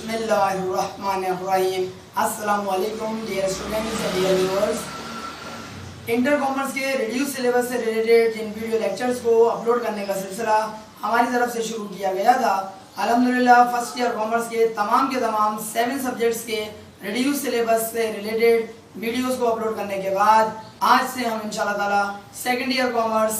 बिस्मिल्लाहिर्रहमानिर्रहीम। अस्सलामु अलैकुम dear students and dear viewers. Inter commerce के रिड्यूस सिलेबस से रिलेटेड जिन वीडियो लेक्चर्स को अपलोड करने का सिलसिला हमारी तरफ से शुरू किया गया था, अल्हम्दुलिल्लाह फर्स्ट ईयर कॉमर्स के तमाम 7 सब्जेक्ट्स के रिड्यूस सिलेबस से रिलेटेड वीडियोस को अपलोड करने के बाद आज से हम इंशाल्लाह ताला सेकंड ईयर कॉमर्स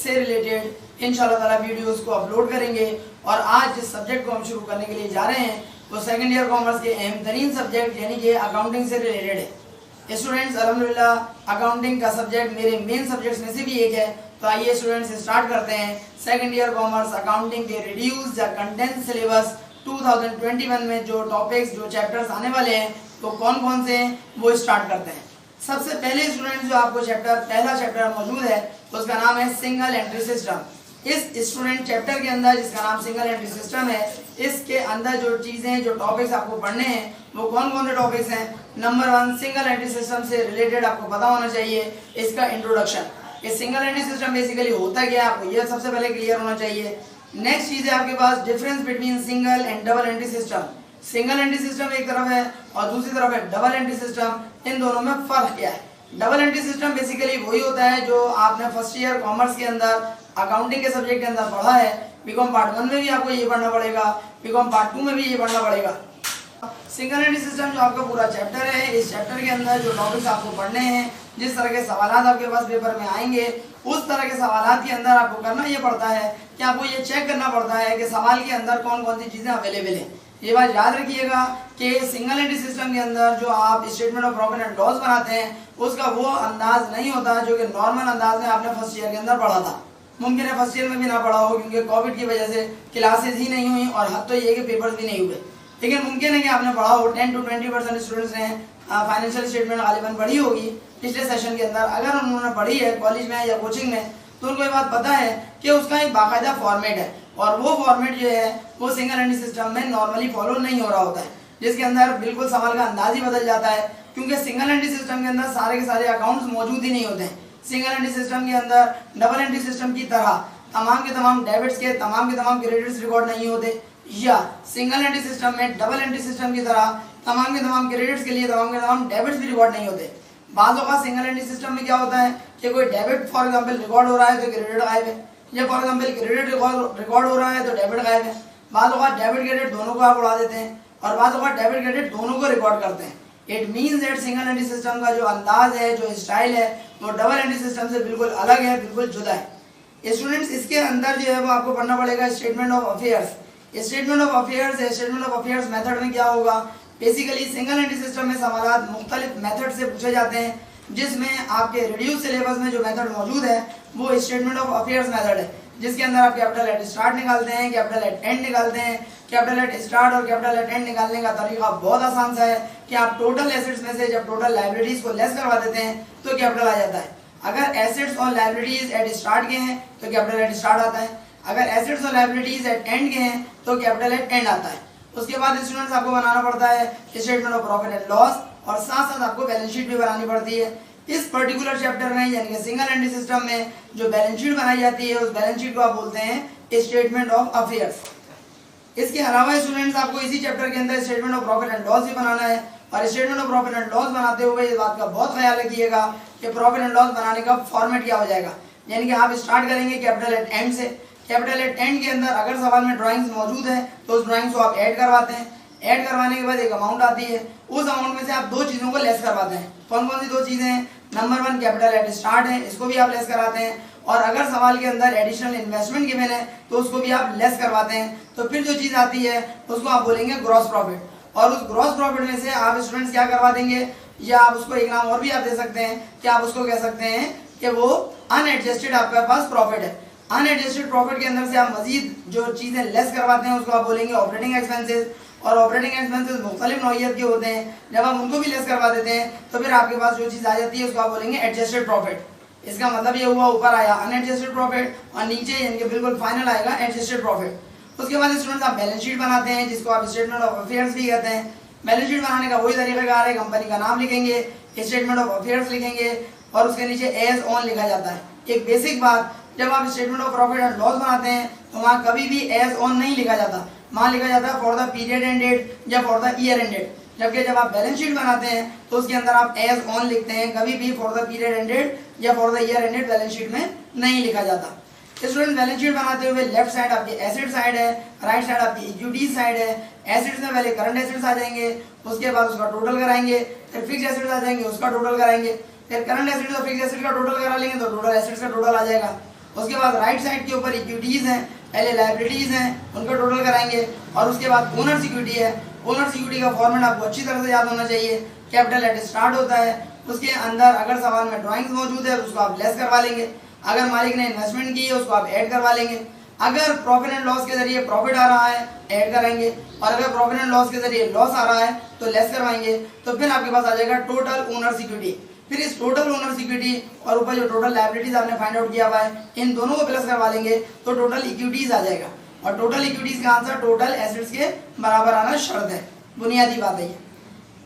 से रिलेटेड इंशाल्लाह ताला वीडियोस को अपलोड करेंगे। और आज जिस सब्जेक्ट को हम शुरू करने के लिए जा रहे हैं वो सेकंड ईयर कॉमर्स के अहम तरीन सब्जेक्ट यानी कि अकाउंटिंग से रिलेटेड है। स्टूडेंट्स अल्हम्दुलिल्लाह अकाउंटिंग का सब्जेक्ट मेरे मेन सब्जेक्ट्स में से भी एक है। तो आइए स्टूडेंट्स स्टार्ट करते हैं सेकंड ईयर कॉमर्स अकाउंटिंग के रिड्यूस या कंडेंस सिलेबस 2021 में जो टॉपिक्स जो चैप्टर्स आने वाले हैं तो कौन कौन से हैं वो स्टार्ट करते हैं। सबसे पहले स्टूडेंट्स जो आपको पहला चैप्टर मौजूद है उसका नाम है सिंगल एंट्री सिस्टम। इस स्टूडेंट चैप्टर के अंदर जिसका नाम सिंगल एंट्री सिस्टम है, इसके अंदर जो चीज़ें जो टॉपिक्स आपको पढ़ने हैं वो कौन कौन से टॉपिक्स हैं। नंबर 1, सिंगल एंट्री सिस्टम से रिलेटेड आपको पता होना चाहिए इसका इंट्रोडक्शन। ये सिंगल एंट्री सिस्टम बेसिकली होता क्या है आपको ये सबसे पहले क्लियर होना चाहिए। नेक्स्ट चीज़ है आपके पास difference between single and double entry system. Single entry system एक तरफ है और दूसरी तरफ है डबल एंट्री सिस्टम। इन दोनों में फर्क क्या है। डबल एंट्री सिस्टम बेसिकली वही होता है जो आपने फर्स्ट ईयर कॉमर्स के अंदर अकाउंटिंग के सब्जेक्ट के अंदर पढ़ा है। बीकॉम पार्ट 1 में भी आपको ये पढ़ना पड़ेगा, बीकॉम पार्ट 2 में भी ये पढ़ना पड़ेगा। सिंगल एंट्री सिस्टम जो आपका पूरा चैप्टर है, इस चैप्टर के अंदर जो टॉपिक्स आपको पढ़ने हैं, जिस तरह के सवाल आपके पास पेपर में आएंगे उस तरह के सवाल के अंदर आपको करना ये पड़ता है कि आपको ये चेक करना पड़ता है कि सवाल के अंदर कौन कौन सी चीज़ें अवेलेबल हैं। ये बात याद रखिएगा कि सिंगल एंट्री सिस्टम के अंदर जो आप statement of profit and loss बनाते हैं उसका वो अंदाज नहीं होता जो कि नॉर्मल अंदाज में आपने फर्स्ट ईयर के अंदर पढ़ा था। मुमकिन है फर्स्ट ईयर में भी ना पढ़ा हो क्योंकि कोविड की वजह से क्लासेस ही नहीं हुई और हद तो ये कि पेपर्स भी नहीं हुए। लेकिन मुमकिन है कि आपने पढ़ा हो 10 to 20% स्टूडेंट्स ने फाइनेंशियल स्टेटमेंट गालिबन पढ़ी होगी पिछले सेशन के अंदर। अगर उन्होंने पढ़ी है कॉलेज में या कोचिंग में तो उनको ये बात पता है कि उसका एक बाकायदा फॉर्मेट है और वो फॉर्मेट जो है वो सिंगल एंट्री सिस्टम में नॉर्मली फॉलो नहीं हो रहा होता है, जिसके अंदर बिल्कुल सवाल का अंदाज ही बदल जाता है क्योंकि सिंगल एंट्री सिस्टम के अंदर सारे के सारे अकाउंट्स मौजूद ही नहीं होते हैं। सिंगल एंट्री सिस्टम के अंदर डबल एंट्री सिस्टम की तरह तमाम के तमाम डेबिट्स के तमाम क्रेडिट्स रिकॉर्ड नहीं होते, या सिंगल एंट्री सिस्टम में डबल एंट्री सिस्टम की तरह तमाम के तमाम क्रेडिट्स के लिए तमाम के तमाम डेबिट्स भी रिकॉर्ड नहीं होते। बाज़ औक़ात सिंगल एंट्री सिस्टम में क्या होता है कि कोई डेबिट फॉर एग्जांपल रिकॉर्ड हो रहा है तो क्रेडिट गायब है, या फॉर एग्जांपल क्रेडिट रिकॉर्ड हो रहा है तो डेबिट गायब है। बाज़ औक़ात डेबिट क्रेडिट दोनों को आप उड़ा देते हैं और बाज़ औक़ात डेबिट क्रेडिट दोनों को रिकॉर्ड करते हैं। It means that single entry system का जो अंदाज है जो स्टाइल है वो डबल एंट्री सिस्टम से बिल्कुल अलग है, बिल्कुल जुदा है। स्टूडेंट्स इसके अंदर जो है वो आपको पढ़ना पड़ेगा statement of affairs. Statement of affairs method में क्या होगा, बेसिकली सिंगल एंट्री सिस्टम में सवाल मुख्तलिफ मेथड से पूछे जाते हैं जिसमें आपके रिड्यूस सिलेबस में जो मेथड मौजूद है वो स्टेटमेंट ऑफ अफेयर्स मेथड है, जिसके अंदर आप कैपिटल एट स्टार्ट निकालते हैं, कैपिटल एट एंड निकालते हैं। कैपिटल एट स्टार्ट और कैपिटल एट एंड निकालने का तरीका बहुत आसान सा है कि आप टोटल एसेट्स में से जब टोटल लाइबिलिटीज को लेस करवा देते हैं तो कैपिटल आ जाता है। अगर एसेट्स और लाइबिलिटीज एट स्टार्ट के हैं तो कैपिटल एट स्टार्ट आता है, अगर एसेट्स और लाइबिलिटीज एट एंड के हैं तो कैपिटल एट एंड आता है। उसके बाद स्टूडेंट्स आपको बनाना पड़ता है statement of profit and loss और साथ साथ आपको बैलेंस शीट भी बनानी पड़ती है। इस पर्टिकुलर चैप्टर में यानी कि सिंगल एंट्री सिस्टम में जो बैलेंस शीट बनाई जाती है उस बैलेंस शीट को आप बोलते हैं स्टेटमेंट ऑफ अफेयर्स। इसके अलावा स्टूडेंट्स आपको इसी चैप्टर के अंदर statement of profit and loss भी बनाना है और statement of profit and loss बनाते हुए इस बात का बहुत ख्याल रखिएगा कि प्रॉफिट एंड लॉस बनाने का फॉर्मेट क्या हो जाएगा। यानी कि आप स्टार्ट करेंगे कैपिटल एट एंड से, कैपिटल एट एंड के अंदर अगर सवाल में ड्राइंग्स मौजूद है तो उस ड्राइंग्स को आप ऐड करवाते हैं। ऐड करवाने के बाद एक अमाउंट आती है, उस अमाउंट में से आप दो चीज़ों को लेस करवाते हैं। कौन कौन सी दो चीज़ें हैं, नंबर 1 कैपिटल एट स्टार्ट है, इसको भी आप लेस कराते हैं और अगर सवाल के अंदर एडिशनल इन्वेस्टमेंट गिवन है तो उसको भी आप लेस करवाते हैं। तो फिर जो चीज़ आती है उसको आप बोलेंगे ग्रॉस प्रॉफिट और उस ग्रॉस प्रॉफिट में से आप स्टूडेंट्स क्या करवा देंगे, या आप उसको एक नाम और भी आप दे सकते हैं कि आप उसको कह सकते हैं कि वो अनएडजस्टेड आपके पास प्रॉफिट है। अनएडजस्टेड प्रॉफिट के अंदर से आप मजीद जो चीज़ें लेस करवाते हैं उसको आप बोलेंगे ऑपरेटिंग एक्सपेंसेस और ऑपरेटिंग एक्सपेंसेस मुख्तलिफ नौइयत के होते हैं। जब आप उनको भी लेस करवा देते हैं तो फिर आपके पास जो चीज़ आ जाती है उसको आप बोलेंगे एडजस्टेड प्रॉफिट। इसका मतलब ये हुआ ऊपर आया अनएडजस्टेड प्रॉफिट और नीचे यानी कि बिल्कुल फाइनल आएगा एडजस्टेड प्रॉफिट। उसके बाद स्टूडेंट्स आप बैलेंस शीट बनाते हैं जिसको आप स्टेटमेंट ऑफ अफेयर्स भी कहते हैं। बैलेंस शीट बनाने का वही तरीकाकार है, कंपनी का नाम लिखेंगे, स्टेटमेंट ऑफ अफेयर्स लिखेंगे और उसके नीचे एज ऑन लिखा जाता है। एक बेसिक बात जब आप statement of profit and loss बनाते हैं तो वहाँ कभी भी एज ऑन नहीं लिखा जाता, वहाँ लिखा जाता है फॉर द पीरियड एंडेड या फॉर द ईयर एंडेड। जबकि जब आप बैलेंस शीट बनाते हैं तो उसके अंदर आप एज ऑन लिखते हैं, कभी भी फॉर द पीरियड एंडेड या for the year ended balance sheet में नहीं लिखा जाता। स्टूडेंट बैलेंस शीट बनाते हुए लेफ्ट साइड आपकी एसेट साइड है, राइट साइड आपकी इक्विटी साइड है। एसेट्स में पहले करंट एसेट्स आ जाएंगे, उसके बाद उसका टोटल कराएंगे, फिर फिक्स एसेट्स आ जाएंगे, उसका टोटल कराएंगे, फिर करंट एसेट्स और फिक्स एसेट का टोटल करा लेंगे तो टोटल एसेट्स का टोटल आ जाएगा। उसके बाद राइट साइड के ऊपर इक्विटीज हैं, पहले लायबिलिटीज हैं, उनका टोटल कराएंगे और उसके बाद ओनर्स इक्विटी है। ओनर्स इक्विटी का फॉर्मेट आपको अच्छी तरह से याद होना चाहिए। कैपिटल एट स्टार्ट होता है, उसके अंदर अगर सवाल में ड्राइंग्स मौजूद है तो उसको आप लेस करवा लेंगे, अगर मालिक ने इन्वेस्टमेंट की है उसको आप ऐड करवा लेंगे, अगर प्रॉफिट एंड लॉस के जरिए प्रॉफिट आ रहा है ऐड करेंगे और अगर प्रॉफिट एंड लॉस के जरिए लॉस आ रहा है तो लेस करवाएंगे। तो फिर आपके पास आ जाएगा टोटल ओनर्स इक्विटी। फिर इस टोटल ओनर्स इक्विटी और ऊपर जो टोटल लायबिलिटीज आपने फाइंड आउट किया हुआ है इन दोनों को प्लस करवा लेंगे तो टोटल इक्विटीज आ जाएगा और टोटल इक्विटीज का आंसर टोटल एसेट्स के बराबर आना शर्त है, बुनियादी बात है ये।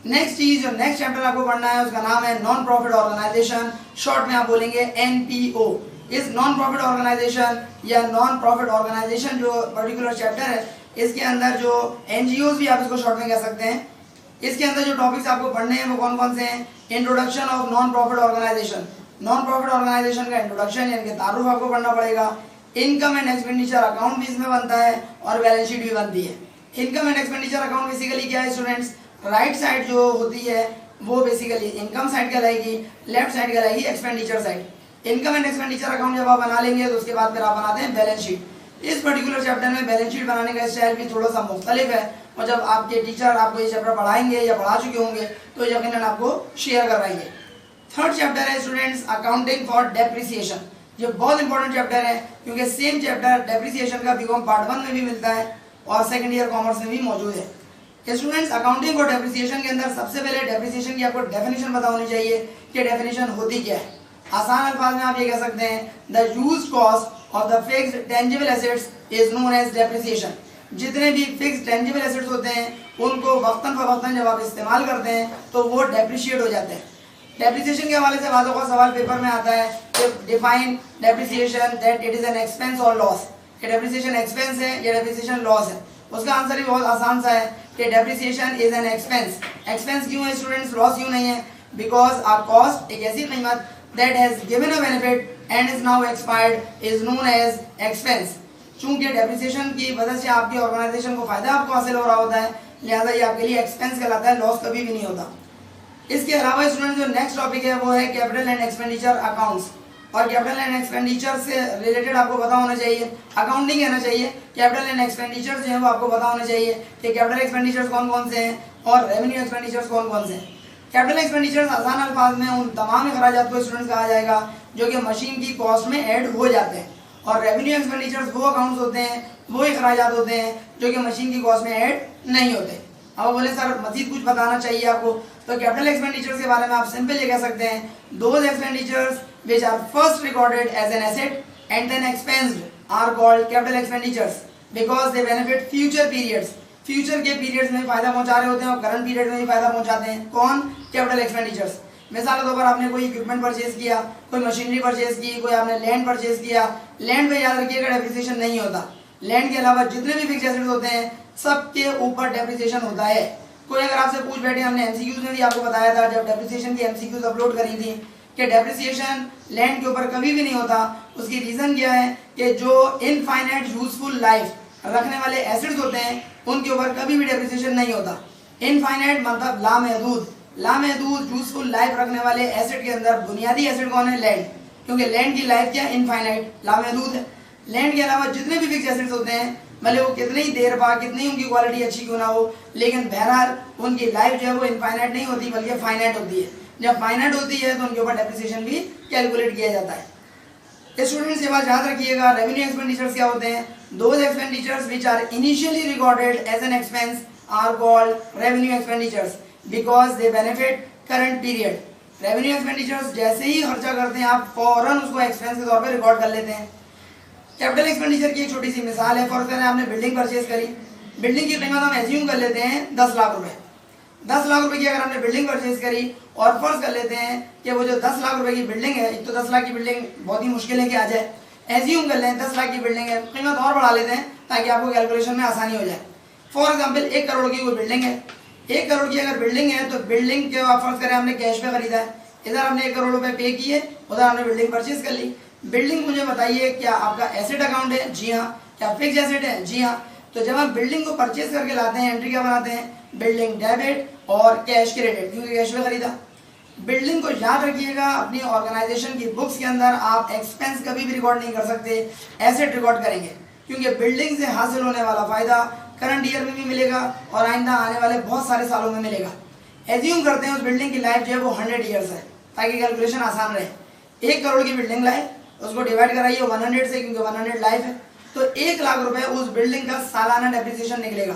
नेक्स्ट चीज जो नेक्स्ट चैप्टर आपको पढ़ना है उसका नाम है नॉन प्रॉफिट ऑर्गेनाइजेशन, शॉर्ट में आप बोलेंगे एनपीओ। इस नॉन प्रॉफिट ऑर्गेनाइजेशन या नॉन प्रॉफिट ऑर्गेनाइजेशन जो पर्टिकुलर चैप्टर है इसके अंदर जो एनजीओ भी आप इसको शॉर्ट में कह सकते हैं, इसके अंदर जो टॉपिक्स आपको पढ़ने हैं वो कौन कौन से हैं? Introduction of non profit organisation, non profit organisation का इंट्रोडक्शन यानी कि तारुफ आपको पढ़ना पड़ेगा। इनकम एंड एक्सपेंडिचर अकाउंट भी इसमें बनता है और बैलेंस शीट भी बनती है। Income and expenditure account basically क्या है स्टूडेंट्स? राइट साइड जो होती है वो बेसिकली इनकम साइड कहलाएगी, लेफ्ट साइड कहलाएगी expenditure side. Income and expenditure account जब आप बना लेंगे तो उसके बाद फिर आप बनाते हैं बैलेंस शीट। इस पर्टिकुलर चैप्टर में बैलेंस शीट बनाने का स्टाइल भी थोड़ा सा मुख्तलिफ है और जब आपके टीचर आपको ये चैप्टर पढ़ाएंगे या पढ़ा चुके होंगे तो यकीनन आपको शेयर करवाएंगे। थर्ड चैप्टर है स्टूडेंट्स अकाउंटिंग फॉर डेप्रिसिएशन, जो बहुत इंपॉर्टेंट चैप्टर है क्योंकि सेम चैप्टर डेप्रिसिएशन का बीकॉम पार्ट 1 में भी मिलता है और सेकंड ईयर कॉमर्स में भी मौजूद है। स्टूडेंट्स अकाउंटिंग और डेप्रिसिएशन के अंदर सबसे पहले डेप्रिसिएशन की आपको डेफिनेशन पता होनी चाहिए कि डेफिनेशन होती क्या है। आसान अल्फाज में आप ये कह सकते हैं the used cost of the fixed tangible assets is known as depreciation. जितने भी फिक्स्ड टेंजिबल एसेट्स होते हैं उनको वक्तन फवक्तन जब आप इस्तेमाल करते हैं तो वो डेप्रिशिएट हो जाते हैं। डेप्रिसिएशन के हवाले से बातों का सवाल पेपर में आता है कि define depreciation that it is an expense और लॉस। कि डेप्रिसिएशन एक्सपेंस है या डेप्रिसिएशन लॉस है? उसका आंसर भी बहुत आसान सा है कि depreciation is an expense. Expense क्यों है स्टूडेंट्स, लॉस क्यों नहीं है? बिकॉज आर कॉस्ट एक ऐसी कीमत that has given a benefit and is now expired is known as expense. चूंकि डेप्रिसिएशन की वजह से आपकी ऑर्गेनाइजेशन को फायदा आपको हासिल हो रहा होता है लिहाजा ये आपके लिए एक्सपेंस कहलाता है, लॉस कभी भी नहीं होता। इसके अलावा स्टूडेंट जो नेक्स्ट टॉपिक है वो है कैपिटल एंड एक्सपेंडिचर अकाउंट्स और कैपिटल एंड एक्सपेंडिचर से रिलेटेड आपको पता होना चाहिए, अकाउंटिंग कहना चाहिए। कैपिटल एंड एक्सपेंडिचर जो है वो आपको पता होना चाहिए कि कैपिटल एक्सपेंडिचर्स कौन कौन से हैं और रेवेन्यू एक्सपेंडिचर्स कौन कौन से हैं। कैपिटल एक्सपेंडिचर्स आसान अल्फाज में उन तमाम अखराजात को स्टूडेंट्स कहा जाएगा जो कि मशीन की कॉस्ट में ऐड हो जाते हैं और रेवेन्यू एक्सपेंडिचर्स वो अकाउंट्स होते हैं, वो अखराजात होते हैं जो कि मशीन की कॉस्ट में ऐड नहीं होते। अब बोले सर मजीद कुछ बताना चाहिए आपको, तो कैपिटल एक्सपेंडिचर्स के बारे में आप सिंपल ये कह सकते हैं those expenditures which are first recorded as an asset and then expensed are called capital expenditures because they benefit future periods। Future के पीरियड्स में फायदा पहुंचा रहे होते हैं और करंट पीरियड में भी फायदा पहुंचाते हैं। कौन? Capital expenditures. मिसाल के तौर पर आपने कोई इक्विपमेंट परचेज किया, कोई मशीनरी परचेज की, कोई आपने लैंड परचेज किया। लैंड पे याद रखिएगा डेप्रिसिएशन नहीं होता। लैंड के अलावा जितने भी फिक्स्ड एसेट्स होते हैं सबके ऊपर डेप्रिसिएशन होता है। कोई अगर आपसे पूछ बैठे, हमने एमसीक्यूज में भी आपको बताया था जब डेप्रिसिएशन की एमसीक्यूज अपलोड करी थी कि डेप्रिसिएशन लैंड के ऊपर कभी भी नहीं होता। उसकी रीजन क्या है कि जो इनफाइनाइट यूजफुल लाइफ रखने वाले एसेट्स होते हैं उनके ऊपर कभी भी डेप्रिसिएशन नहीं होता। इनफाइनाइट मतलब लामहदूद, लामहदूद यूजफुल लाइफ रखने वाले एसेट के अंदर बुनियादी एसेट कौन है? लैंड। क्योंकि लैंड की लाइफ क्या? इनफाइनाइट, लामहदूद है। लैंड के अलावा जितने भी फिक्स एसेट्स होते हैं भले वो कितनी ही देर बाद कितनी उनकी क्वालिटी अच्छी क्यों ना हो लेकिन बहरहाल उनकी लाइफ जो है वो इनफाइनाइट नहीं होती बल्कि फाइनाइट होती है। जब फाइनाइट होती है तो उनके ऊपर डेप्रिसिएशन भी कैलकुलेट किया जाता है। स्टूडेंट्स ये बात याद रखिएगा, रेवेन्यू एक्सपेंडिचर्स क्या होते हैं? Those expenditures which are initially recorded as an expense are called revenue expenditures because they benefit current period. Revenue expenditures जैसे ही खर्चा करते हैं आप फौरन उसको एक्सपेंस के तौर पर रिकॉर्ड कर लेते हैं। कैपिटल एक्सपेंडिचर की एक छोटी सी मिसाल है, फॉर एग्जाम्पल आपने बिल्डिंग परचेज करी, बिल्डिंग की कीमत हम एज्यूम कर लेते हैं 10 लाख रुपए। 10 लाख रुपए की अगर हमने बिल्डिंग परचेज करी और फर्ज कर लेते हैं कि वो जो 10 लाख रुपए की बिल्डिंग है, एक तो 10 लाख की बिल्डिंग बहुत ही मुश्किल है कि आ जाए, एज्यूम कर लें 10 लाख की बिल्डिंग है, कीमत और बढ़ा लेते हैं ताकि आपको कैलकुलेशन में आसानी हो जाए। फॉर एग्जाम्पल 1 करोड़ की कोई बिल्डिंग है, 1 करोड़ की अगर बिल्डिंग है तो बिल्डिंग के आप फर्ज करें हमने कैश पे खरीदा है, इधर हमने 1 करोड़ रुपए पे किए, उधर हमने बिल्डिंग परचेज कर ली। बिल्डिंग मुझे बताइए क्या आपका एसेट अकाउंट है? जी हाँ। क्या फिक्स एसेट है? जी हाँ। तो जब हम बिल्डिंग को परचेज करके लाते हैं एंट्री क्या बनाते हैं? बिल्डिंग डेबिट और कैश क्रेडिट, क्योंकि कैश पे खरीदा। बिल्डिंग को याद रखिएगा, अपनी ऑर्गेनाइजेशन की बुक्स के अंदर आप एक्सपेंस कभी भी रिकॉर्ड नहीं कर सकते, एसेट रिकॉर्ड करेंगे, क्योंकि बिल्डिंग से हासिल होने वाला फायदा करंट ईयर में भी मिलेगा और आइंदा आने वाले बहुत सारे सालों में मिलेगा। एज्यूम करते हैं उस बिल्डिंग की लाइफ जो है वो 100 ईयर्स है, ताकि कैलकुलेशन आसान रहे। 1 करोड़ की बिल्डिंग लाए, उसको डिवाइड कराइए 100 से, क्योंकि 100 लाइफ है, तो 1 लाख रुपए उस बिल्डिंग का सालाना डेप्रिसिएशन निकलेगा।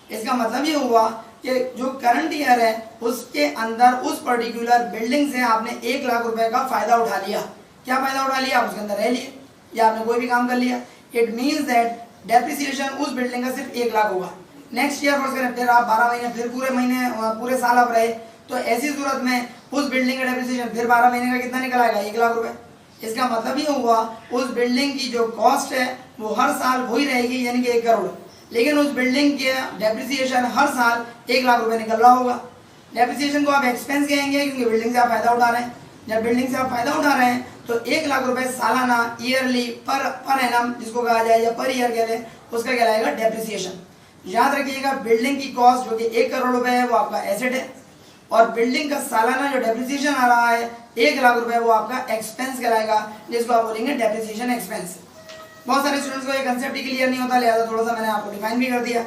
इसका मतलब ये हुआ कि जो करंट ईयर है उसके अंदर उस पर्टिकुलर बिल्डिंग से आपने 1 लाख रुपए का फायदा उठा लिया। क्या फायदा उठा लिया? आप उसके अंदर रह लिए या आपने कोई भी काम कर लिया। इट मीन्स दैट डेप्रिसिएशन उस बिल्डिंग का सिर्फ 1 लाख होगा। नेक्स्ट ईयर फर्ज करें फिर आप 12 महीने फिर पूरे साल आप रहे, तो ऐसी सूरत में उस बिल्डिंग का डेप्रिसिएशन फिर 12 महीने का कितना निकल आएगा? 1 लाख रुपए। इसका मतलब ये हुआ उस बिल्डिंग की जो कॉस्ट है वो हर साल वही रहेगी, यानी कि 1 करोड़, लेकिन उस बिल्डिंग के डेप्रिसिएशन हर साल 1 लाख रुपए निकल रहा होगा। डेप्रिसिएशन को आप एक्सपेंस कहेंगे, क्योंकि बिल्डिंग से आप फायदा उठा रहे हैं। जब बिल्डिंग से आप फायदा उठा रहे हैं तो 1 लाख रुपए सालाना, ईयरली, पर एनम जिसको कहा जाए या पर ईयर कह लें, उसका कहलाएगा डेप्रिसिएशन। याद रखिएगा, बिल्डिंग की कॉस्ट जो कि 1 करोड़ रुपए है वो आपका एसेट है, और बिल्डिंग का सालाना जो डेप्रिसिएशन आ रहा है 1 लाख रुपए वो आपका एक्सपेंस कहलाएगा, जिसको आप बोलेंगे डेप्रिसिएशन एक्सपेंस। बहुत सारे स्टूडेंट्स को ये कंसेप्ट ही क्लियर नहीं होता, लिहाजा थोड़ा सा मैंने आपको डिफाइन भी कर दिया।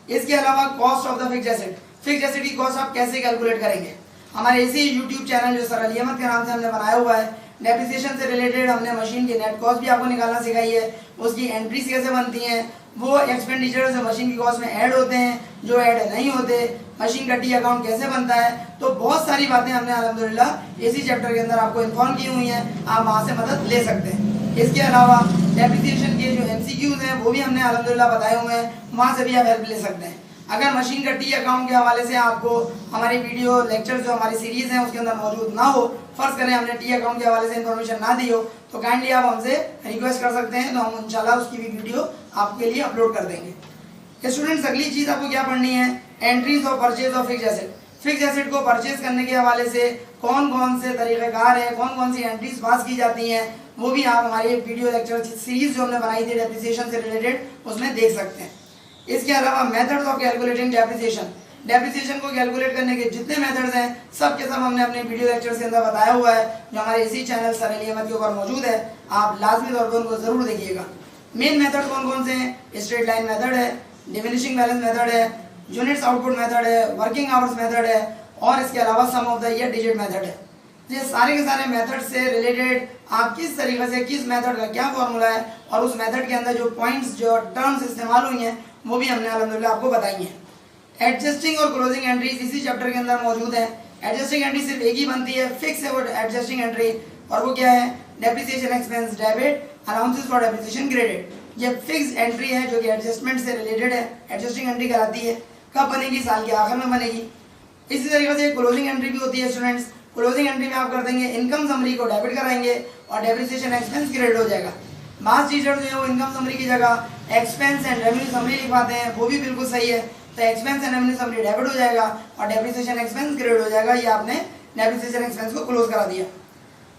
इसके अलावा cost of the fixed asset, fixed asset की कॉस्ट आप कैसे कैलकुलेट करेंगे? हमारे इसी यूट्यूब चैनल जो सर अली अहमद के नाम से हमने बनाया हुआ है, डेप्रिसिएशन से रिलेटेड हमने मशीन की नेट कॉस्ट भी आपको निकालना सिखाई है, उसकी एंट्रीज कैसे बनती हैं, वो एक्सपेंडिचर जो मशीन की कॉस्ट में ऐड होते हैं, जो ऐड नहीं होते, मशीन का टी अकाउंट कैसे बनता है, तो बहुत सारी बातें हमने अल्हम्दुलिल्लाह इसी चैप्टर के अंदर आपको इन्फॉर्म की हुई हैं, आप वहाँ से मदद ले सकते हैं। इसके अलावा डेप्रिसिएशन के जो MCQs हैं वो भी हमने अल्हम्दुलिल्लाह बताए हुए हैं, वहाँ से भी आप हेल्प ले सकते हैं। अगर मशीन का टी अकाउंट के हवाले से आपको हमारी वीडियो लेक्चर जो हमारी सीरीज है उसके अंदर मौजूद ना हो, फर्ज करें हमने टी अकाउंट के हवाले से इन्फॉर्मेशन ना दी हो, तो काइंडली आप हमसे रिक्वेस्ट कर सकते हैं, तो हम इंशाल्लाह उसकी भी वीडियो आपके लिए अपलोड कर देंगे। स्टूडेंट्स, अगली चीज़ आपको क्या पढ़नी है? Entries of purchase of fixed asset. Fixed asset को परचेज करने के हवाले से कौन कौन से तरीक़ेकार है, कौन कौन सी एंट्रीज पास की जाती हैं, वो भी आप हमारी वीडियो लेक्चर सीरीज जो हमने बनाई थी डेप्रिसिएशन से रिलेटेड, उसमें देख सकते हैं। इसके अलावा methods of calculating depreciation, depreciation को कैलकुलेट करने के जितने मेथड्स हैं सब के सब हमने अपने वीडियो लेक्चर्स के अंदर बताया हुआ है, जो हमारे इसी चैनल सर अली अहमद के ऊपर मौजूद है। आप लाजमी तौर पर उनको जरूर देखिएगा। मेन मेथड कौन कौन से हैं? स्ट्रेट लाइन मेथड है, डिमिनिशिंग बैलेंस मेथड है, यूनिट्स आउटपुट मेथड है, वर्किंग आवर्स मेथड है, और इसके अलावा sum of the year digit method है। ये सारे के सारे मेथड से रिलेटेड आप किस तरीके से, किस मेथड का क्या फॉर्मूला है, और उस मेथड के अंदर जो पॉइंट्स, जो टर्म्स इस्तेमाल हुई हैं, वो भी हमने अल्हम्दुलिल्लाह आपको बताई हैं। एडजस्टिंग और क्लोजिंग एंट्रीज इसी चैप्टर के अंदर मौजूद है। एडजस्टिंग एंट्री सिर्फ एक ही बनती है, फिक्स है वो एडजस्टिंग एंट्री, और वो क्या है? Depreciation expense debit, allowances for depreciation credit. ये फिक्स एंट्री है जो कि एडजस्टमेंट से रिलेटेड है, एडजस्टिंग एंट्री कहलाती है। कब बनेगी? साल के आखिर में बनेगी। इसी तरीके से क्लोजिंग एंट्री भी होती है स्टूडेंट्स। क्लोजिंग एंट्री में आप कर देंगे इनकम समरी को डेबिट कराएंगे और डेप्रिसिएशन एक्सपेंस क्रेडिट हो जाएगा। मास टीचर जो है वो इनकम समरी की जगह एक्सपेंस एंड रेवेन्यू समरी लिखवाते हैं, वो भी बिल्कुल सही है। तो expense and revenue summary debit हो जाएगा और डेप्रिसिएशन एक्सपेंस क्रेडिट हो जाएगा। ये आपने डेप्रिसिएशन एक्सपेंस को क्लोज करा दिया।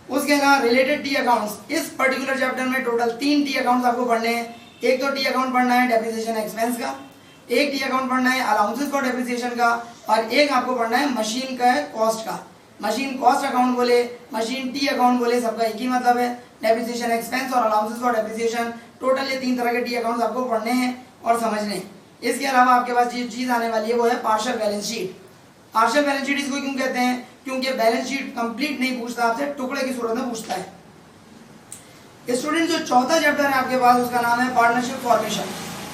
उसके अलावा रिलेटेड टी अकाउंट्स, इस पर्टिकुलर चैप्टर में टोटल 3 टी अकाउंट्स आपको पढ़ने हैं। एक तो टी अकाउंट पढ़ना है डेप्रिसिएशन एक्सपेंस का, एक टी अकाउंट पढ़ना है अलाउंसेस फॉर डेप्रिसिएशन का, और एक आपको पढ़ना है मशीन का कॉस्ट का। मशीन कॉस्ट अकाउंट बोले, मशीन टी अकाउंट बोले, सबका एक ही मतलब है। डेप्रिसिएशन एक्सपेंस और अलाउंसेस फॉर डेप्रिसिएशन, टोटल ये 3 तरह के टी अकाउंट्स आपको पढ़ने हैं और समझने हैं। इसके अलावा आपके पास जो चीज़ आने वाली है वो है partial balance sheet. Partial balance sheet इसको क्यों कहते हैं? क्योंकि बैलेंस शीट कंप्लीट नहीं पूछता आपसे, टुकड़े की सूरत में पूछता है। स्टूडेंट, जो चौथा चैप्टर है आपके पास उसका नाम है पार्टनरशिप फॉर्मेशन।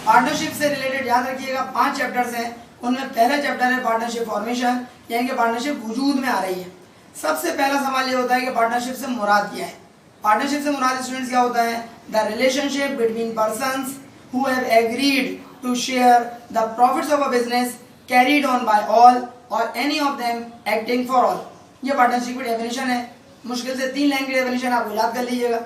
पार्टनरशिप से रिलेटेड याद रखिएगा 5 चैप्टर्स हैं, उनमें पहला चैप्टर है पार्टनरशिप फॉर्मेशन, यानी कि पार्टनरशिप वजूद में आ रही है। सबसे पहला सवाल ये होता है कि पार्टनरशिप से मुराद क्या है? पार्टनरशिप से मुराद स्टूडेंट्स क्या होता है? The relationship between persons who have agreed to share the profits of a business carried on by all or any of them acting for all. ये पार्टनरशिप की डेफिनेशन है। मुश्किल से 3 लाइन की डेफिनेशन आप याद कर लीजिएगा।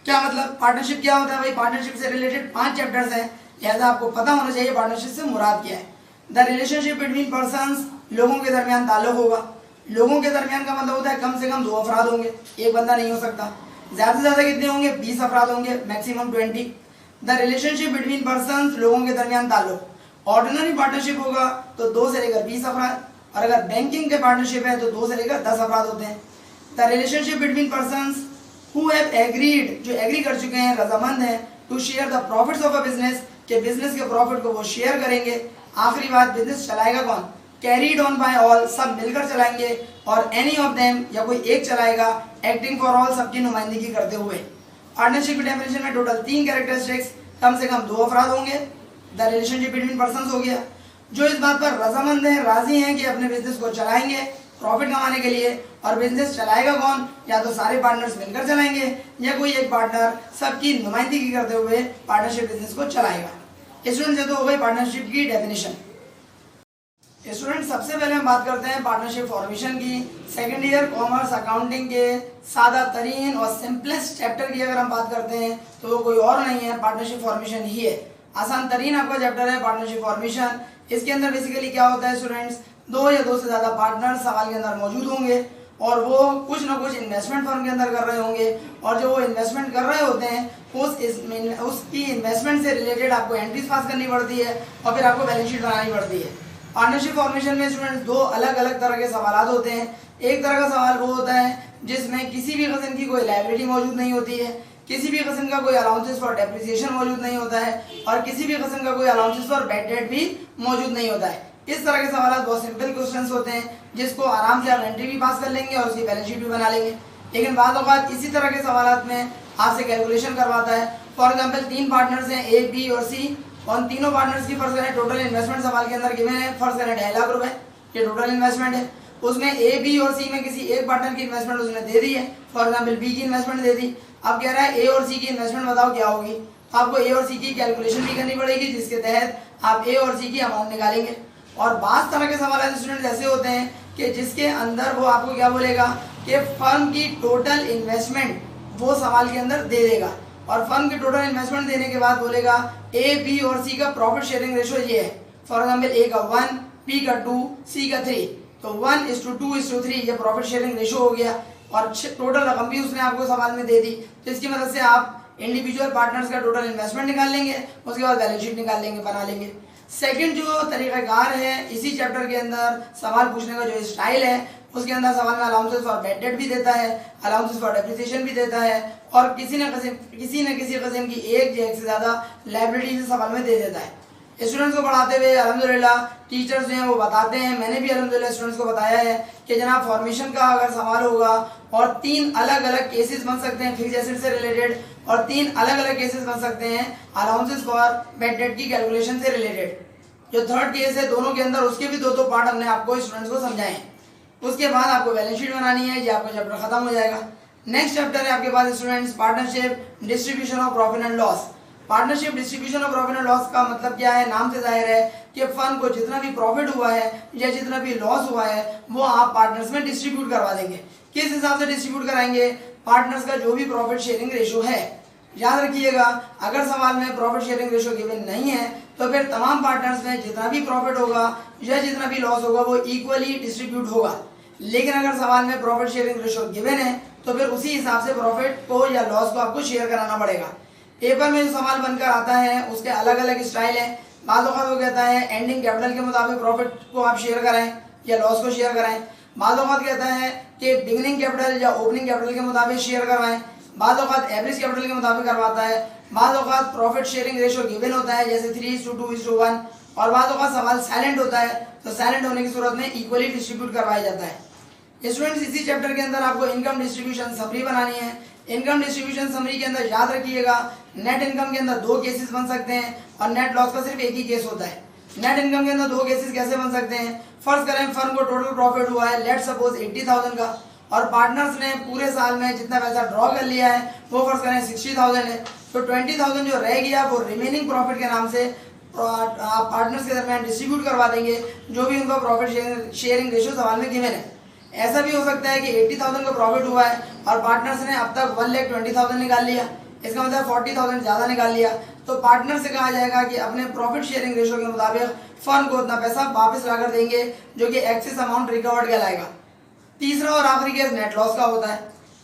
क्या मतलब पार्टनरशिप क्या होता है भाई? पार्टनरशिप से रिलेटेड 5 चैप्टर्स हैं, लिहाजा आपको पता होना चाहिए पार्टनरशिप से मुराद क्या है। द रिलेशनशिप बिटवीन पर्संस, लोगों के दरमियान ताल्लुक होगा। लोगों के दरमियान का मतलब होता है कम से कम 2 अफराद होंगे, एक बंदा नहीं हो सकता। ज्यादा से ज्यादा कितने होंगे? 20 अफराद होंगे, maximum 20। The relationship between persons, लोगों के दरमियान ताल्लुक। ऑर्डिनरी पार्टनरशिप होगा तो 2 से लेकर 20 अफराद, और अगर बैंकिंग के पार्टनरशिप है तो 2 से लेकर 10 अफराद होते हैं। The relationship between persons who have agreed, जो एग्री कर चुके हैं, रजामंद हैं, to share the profits of a business, के बिजनेस के प्रॉफिट को वो शेयर करेंगे। आखिरी बात, बिजनेस चलाएगा कौन? कैरीड ऑन बाय ऑल, सब मिलकर चलाएंगे, और एनी ऑफ देम, या कोई एक चलाएगा, एक्टिंग फॉर ऑल, सबकी नुमाइंदगी करते हुए। पार्टनरशिप की डेफिनेशन में टोटल 3 कैरेक्टरिस्टिक्स, कम से कम 2 अफराद होंगे, द रिलेशनशिप बिटवीन पर्संस हो गया, जो इस बात पर रजामंद हैं, राजी हैं कि अपने बिजनेस को चलाएंगे प्रॉफिट कमाने के लिए। और बिजनेस चलाएगा कौन? या तो सारे पार्टनर्स मिलकर चलाएंगे, या कोई एक पार्टनर सबकी नुमाइंदगी करते हुए पार्टनरशिप बिजनेस को चलाएगा। स्टूडेंट से तो हो गई पार्टनरशिप की डेफिनेशन। स्टूडेंट सबसे पहले हम बात करते हैं पार्टनरशिप फॉर्मेशन की। सेकेंड ईयर कॉमर्स अकाउंटिंग के सादा तरीन और सिंपलेस्ट चैप्टर की अगर हम बात करते हैं तो वो कोई और नहीं है, पार्टनरशिप फॉर्मेशन ही है। आसान तरीन आपका चैप्टर है पार्टनरशिप फॉर्मेशन। इसके अंदर बेसिकली क्या होता है स्टूडेंट्स, 2 या 2 से ज्यादा पार्टनर सवाल के अंदर मौजूद होंगे, और वो कुछ ना कुछ इन्वेस्टमेंट फर्म के अंदर कर रहे होंगे, और जो वो इन्वेस्टमेंट कर रहे होते हैं उसकी इन्वेस्टमेंट से रिलेटेड आपको एंट्रीज पास करनी पड़ती है, और फिर आपको बैलेंस शीट बनानी पड़ती है। पार्टनरशिप फॉर्मेशन में स्टूडेंट्स 2 अलग अलग तरह के सवाल होते हैं। एक तरह का सवाल वो होता है जिसमें किसी भी किस्म की कोई लायबिलिटी मौजूद नहीं होती है, किसी भी किस्म का कोई अलाउंसेस फॉर डेप्रिसिएशन मौजूद नहीं होता है, और किसी भी किस्म का कोई अलाउंसेस फॉर बैड डेट भी मौजूद नहीं होता है। इस तरह के सवाल बहुत सिंपल क्वेश्चंस होते हैं, जिसको आराम से आप एंट्री भी पास कर लेंगे और उसकी बैलेंस शीट भी बना लेंगे। लेकिन बाद औक़ात इसी तरह के सवाल में आपसे कैलकुलेशन करवाता है। फॉर एग्जाम्पल 3 पार्टनर्स हैं, ए, बी और सी, और तीनों पार्टनर्स की फर्ज करें टोटल इन्वेस्टमेंट सवाल के अंदर गिवन है, फर्ज करें 2.5 लाख रुपए, ये टोटल इन्वेस्टमेंट है। उसमें ए, बी और सी में किसी एक पार्टनर की इन्वेस्टमेंट उसने दे दी है, फॉर एग्जाम्पल बी की इन्वेस्टमेंट दे दी। अब कह रहा है ए और सी की इन्वेस्टमेंट बताओ क्या होगी, तो आपको ए और सी की कैलकुलेशन भी करनी पड़ेगी, जिसके तहत आप ए और सी की अमाउंट निकालेंगे। और 5 तरह के सवाल स्टूडेंट ऐसे होते हैं कि जिसके अंदर वो आपको क्या बोलेगा कि फर्म की टोटल इन्वेस्टमेंट वो सवाल के अंदर दे देगा, और फर्म की टोटल इन्वेस्टमेंट देने के बाद बोलेगा ए, बी और सी का प्रॉफिट शेयरिंग रेशो ये है। फॉर एग्जाम्पल ए का 1, बी का 2, सी का 3, तो 1:2:3 ये प्रॉफिट शेयरिंग रेशो हो गया, और टोटल रकम भी उसने आपको सवाल में दे दी। तो इसकी मदद से आप इंडिविजुअल पार्टनर्स का टोटल इन्वेस्टमेंट निकाल लेंगे, उसके बाद बैलेंस शीट निकाल लेंगे, बना लेंगे। सेकंड जो तरीकाकार है इसी चैप्टर के अंदर सवाल पूछने का जो स्टाइल है, उसके अंदर सवाल में अलाउंसेस फॉर बैड डेट भी देता है, अलाउंसेस फॉर डेप्रिसिएशन भी देता है, और किसी न किसी किस्म की एक या एक से ज्यादा लायबिलिटी से सवाल में दे देता है। स्टूडेंट्स को पढ़ाते हुए अल्हम्दुलिल्लाह टीचर्स जो हैं वो बताते हैं, मैंने भी अल्हम्दुलिल्लाह स्टूडेंट्स को बताया है कि जनाब फॉर्मेशन का अगर सवाल होगा और 3 अलग अलग केसेस बन सकते हैं फिक्स एसेट से रिलेटेड, और 3 अलग अलग केसेस बन सकते हैं अलाउंसेस फॉर बैड डेट की कैलकुलेशन से रिलेटेड। जो थर्ड केस है दोनों के अंदर उसके भी 2 पार्ट हमने आपको स्टूडेंट्स को समझाए। उसके बाद आपको बैलेंस शीट बनानी है, ये आपका चैप्टर खत्म हो जाएगा। नेक्स्ट चैप्टर है आपके पास students partnership distribution of profit and loss. Partnership distribution of profit and loss का मतलब क्या है, नाम से जाहिर है कि फर्म को जितना भी प्रॉफिट हुआ है या जितना भी लॉस हुआ है वो आप पार्टनर्स में डिस्ट्रीब्यूट करवा देंगे। किस हिसाब से डिस्ट्रीब्यूट कराएंगे, पार्टनर्स का जो भी प्रॉफिट शेयरिंग रेशो है। याद रखिएगा अगर सवाल में प्रॉफिट शेयरिंग रेशो गिवन नहीं है तो फिर तमाम पार्टनर्स में जितना भी प्रॉफिट होगा या जितना भी लॉस होगा वो इक्वली डिस्ट्रीब्यूट होगा। लेकिन अगर सवाल में प्रॉफिट शेयरिंग रेशो गिवन है तो फिर उसी हिसाब से प्रॉफिट को या लॉस को आपको शेयर कराना पड़ेगा। पेपर में जो सवाल बनकर आता है उसके अलग अलग स्टाइल है। बाद वो कहता है एंडिंग कैपिटल के मुताबिक प्रॉफिट को आप शेयर कराएं या लॉस को शेयर कराएं। बाद कहता है कि बिगिनिंग कैपिटल या ओपनिंग कैपिटल के मुताबिक शेयर करवाएं। बाद एवरेज कैपिटल के मुताबिक करवाता है। बाद प्रॉफिट शेयरिंग रेशो गिवन होता है जैसे 3:2:1, और बाद सवाल साइलेंट होता है तो साइलेंट होने की सूरत में इक्वली डिस्ट्रीब्यूट करवाया जाता है। स्टूडेंट्स इसी चैप्टर के अंदर आपको इनकम डिस्ट्रीब्यूशन समरी बनानी है। इनकम डिस्ट्रीब्यूशन समरी के अंदर याद रखिएगा नेट इनकम के अंदर 2 केसेस बन सकते हैं और नेट लॉस का सिर्फ एक ही केस होता है। नेट इनकम के अंदर 2 केसेस कैसे बन सकते हैं, फर्ज करें फर्म को टोटल प्रॉफिट हुआ है लेट सपोज 80,000 का, और पार्टनर्स ने पूरे साल में जितना पैसा ड्रॉ कर लिया है वो फर्ज करें 60,000 है, तो 20,000 जो रह गया वो रिमेनिंग प्रॉफिट के नाम से पार्टनर्स के दरमियान डिस्ट्रीब्यूट करवा देंगे जो भी उनका प्रॉफिट शेयरिंग रेशियो सवाल में गिवन है। ऐसा भी हो सकता है कि 80,000 का प्रॉफिट हुआ है और पार्टनर्स ने अब तक 1,20,000 निकाल लिया। इसका मतलब 40,000 ज़्यादा निकाल लिया तो पार्टनर से कहा जाएगा कि अपने प्रॉफिट शेयरिंग रेशो के मुताबिक फर्म को उतना पैसा वापस लाकर देंगे जो कि एक्सेस अमाउंट रिकवर्ड कहलाएगा। तीसरा और आखिरी केस नेट लॉस का होता है।